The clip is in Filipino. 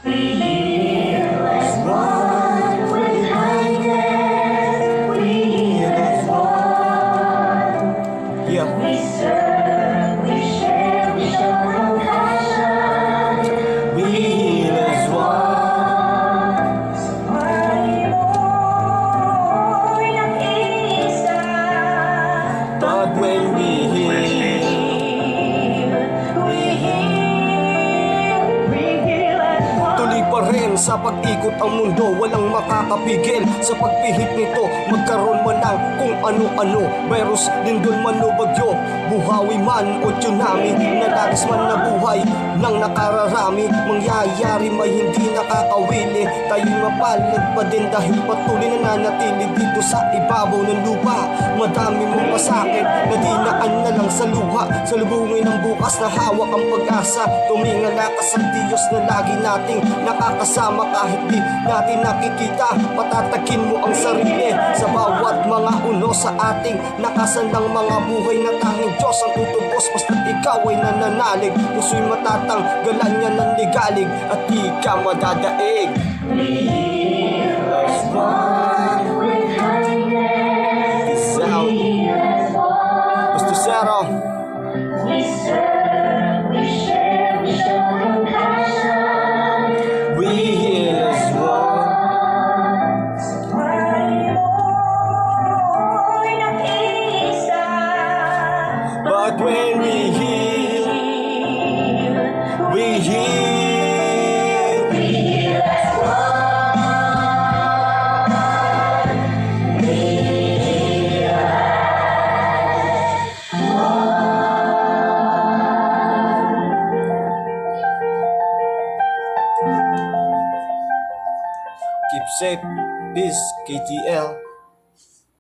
We heal as one with kindness. We heal as one. Yeah. We serve, we share, we show compassion. We heal as one. Tayo'y nag-iisa. But when we heal, tuloy pa rin sa pag-ikot ang mundo, walang makakapigil sa pagpihit nito. Magkaroon man ng kung ano-ano, virus, lindol man o bagyo, buhawi man o tsunami, nalagis man na buhay nang nakararami. Mangyayari may hindi nakakawili, tayo'y mapalad pa din dahil patuloy na nanatili dito sa ibabaw ng lupa. Madami mong pasakit na dinaan na lang sa luha, sa lubungin ng bukas na hawak ang pag-asa. Tumingala ka sa Diyos na lagi nating nakakasama kahit di natin nakikita. Patatakin mo ang sarili sa bawat mga uno sa ating nakasandang mga buhay na tanging Diyos ang tutubos basta't ikaw ay nananalig. Puso'y matatanggalan niya ng ligalig at di ka madadaig. We heal as one with kindness. Peace out. We heal as one. Gusto Zero. We serve, we share, we show compassion. We heal as one. Tayo'y nag-iisa. But when we heal, we heal. We heal as one. We heal as one. Keep safe. Peace, KTL.